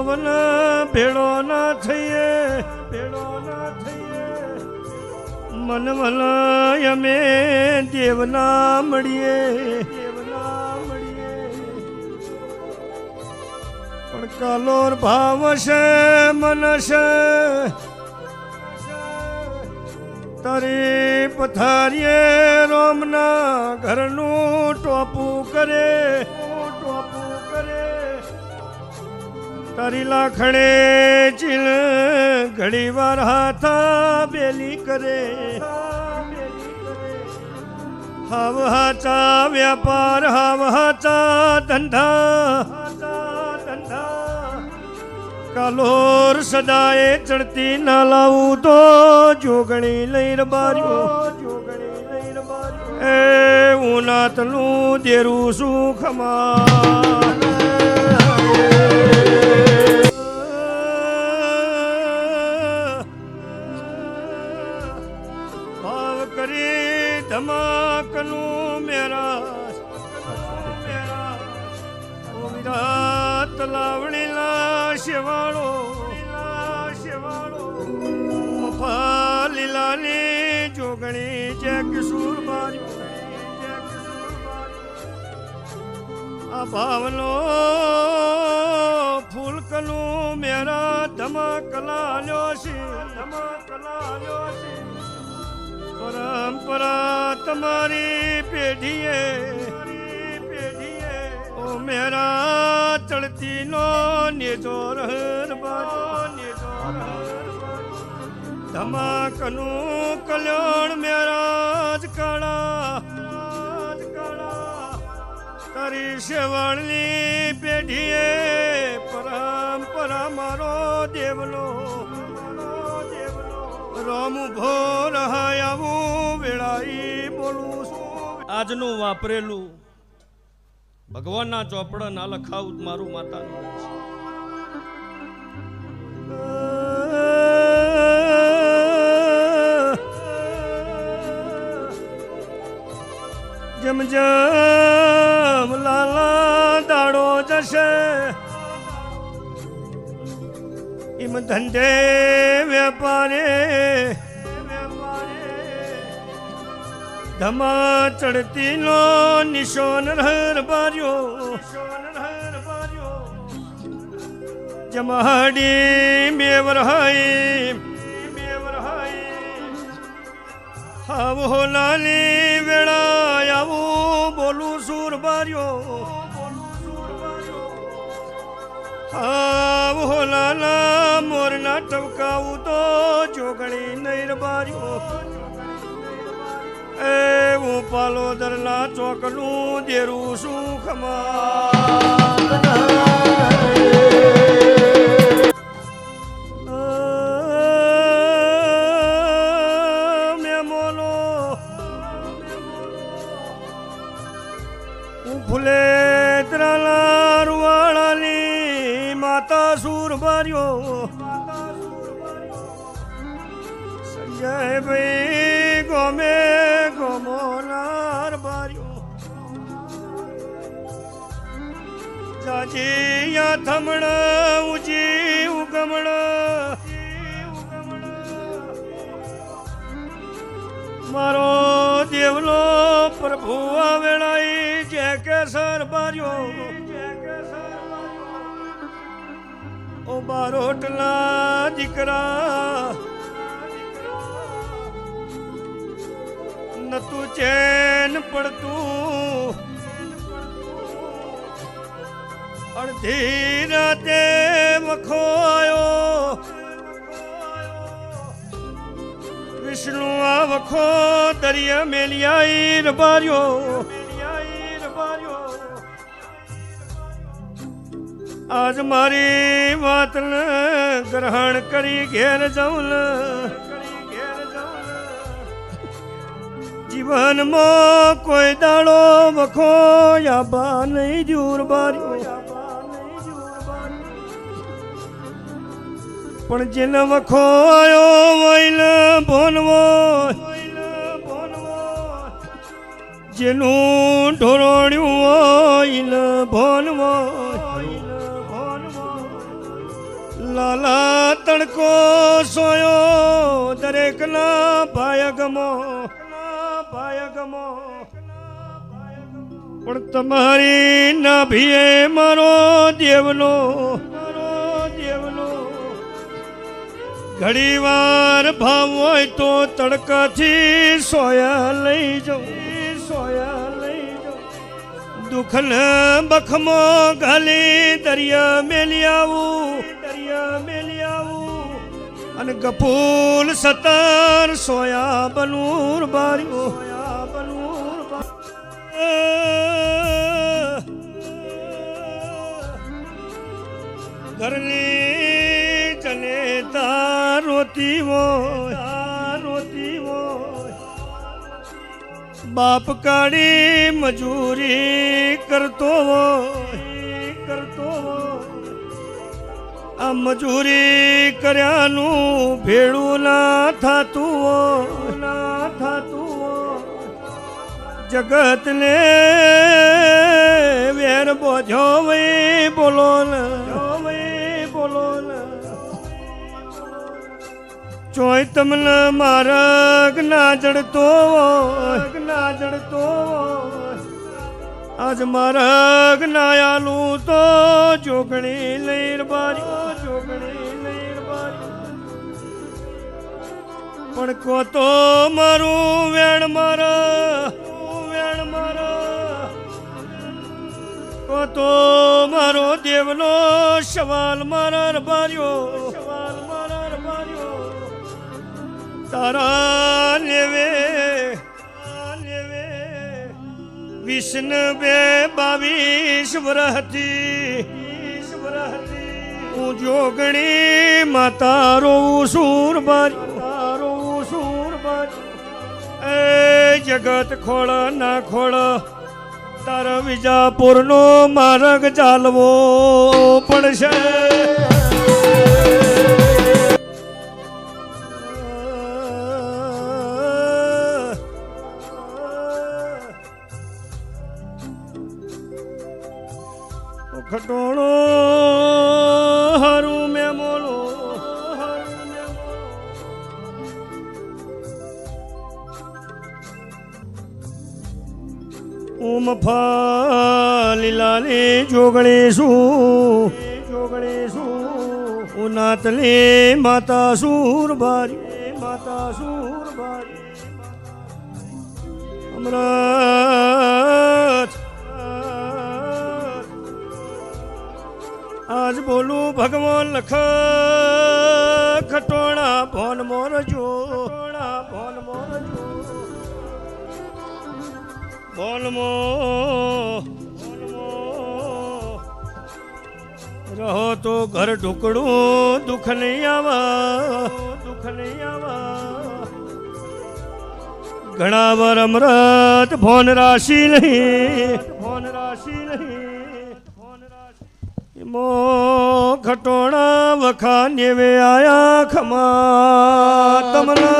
પવન ભેળો ના થઈએ, ભેળો ના થઈએ, મન મલાય અમે દેવના મળીએ, દેવના મળીએ. પણ કાલોર ભાવ છે મન છે તારી પથારીએ રોમના ઘરનું ટોપું કરે, ટોપું કરે. તારી લાખણે ચીલ ઘડી વાર હાથા બેલી કરે. હાવ હાચા વ્યાપાર, હાવ હાચા ધંધા, કાલોર સદાએ ચડતી ના લાવું તો જોગણી લઈ રબાર્યો, જોગણી લઈ રબાર્યો. એ ઉનાતનું દેરું સુખમાં ભાવ કરી ધમાકનું મેરા વિરાટ લાવણીલા શેવાળો, મફા લીલાની જોગણી જે કિશોર બાર્યો. આ ભાવનો ફૂલકનું મેરા ધમાકલા લ્યો છે, ધમાકલા લ્યો છે. પરંપરા તમારી પેઢીએ, ઓ મેરા ચડતી નો નેજો ધમાકનું કલ્યાણ મેરા જ કાળા, તારી શેવાળની પેઢીએ પરંપરા મારો દેવલો, રોમ ઉભો રહાય આવું વેળાઈ બોલું છું. આજનું વાપરેલું ભગવાનના ચોપડા ના લખાવું મારું માતાનું છે. જેમ જેમ લાલા દાડો જશે એમ ધંધે વેપારે ધમા ચડતી નો નિશોન રહર બાર્યો, જમાડી મેવર હાઈ, આવો લાલી વેળા આવું બોલું સુર બાર્યો. આવો લાલા મોરના ટવકાવું તો જોગણી નૈર બાર્યો. એ હું પાલોદરના ચોકનું દેરું સુખમાં મેમોનો હું ફુલેતરાલા રૂવાળાની માતા સુર બાર્યો. સંજય ભાઈ ગોમે ગોમોનાર બાર્યો. જાજીયા થમણ ઉજી ઉગમણ મારો દેવલો પ્રભુ આવેળાઈ જે કેસર બાર્યો. ઓ બારોટલા દીકરા નતું ચેન પડતું, અડધી રાતે વખોયો વિષ્ણુ આ વખો દરિયા મેલિયાઈ રબાર્યો. આજ મારી વાતને ગ્રહણ કરી ઘેર જાઉં, જીવનમાં કોઈ દાડો વખો યાબા નહીં દૂર બાર્યો. પણ જેને વખો આયો વૈલ ભોનવો, જેનું ઢોરણ્યું હોય ભોનવો, લાલા તડકો સોયો દરેકના ભાય ગમો પણ તમારી નાભીએ મારો દેવનો ઘડી વાર ભાવ હોય તો તડકાથી સોયા લઈ જાઉં દુઃખન બખમો ઘાલી દરિયા મેલી આવું અને ગફૂલ સતાર સોયા બનૂર બાર્યો ઘરની જનેતા રોતી હોય બાપ કાઢી મજૂરી કરતો હોય આ મજૂરી કર્યાનું ભેળું ના થાતું જગતને વેર બોજો વઈ બોલો ને ચોય તમને માર્ગ ના જડતો આજ માર્ગ ના આલું તો જોગણી લઈ બાર્યો પણ કો તો મારું વેણ મારા કો તો મારો દેવનો સવાલ મારા બાર્યો તારા લેવે વિષ્ણુ 22 વરહથી હું જોગણી માતા રોવું સૂર બાર્યું એ જગત ખોળ ના ખોળ તારા વિજાપુરનો માર્ગ ચાલવો પડશે ખટોળો હારું મેં બોલો ઓમ ફાલી લાલી જોગણી શું ઉનાતલી માતા સૂર બારી અમૃત આજ બોલું ભગવાન લખ ખટોણા ભોન મોરજો બોલમો રહો તો ઘર ઢુકડું દુઃખ નહીં આવા ઘણા વાર અમૃત ભોન રાશિ નહીં મો ખટોણા વખાને વે આયા ખમા તમને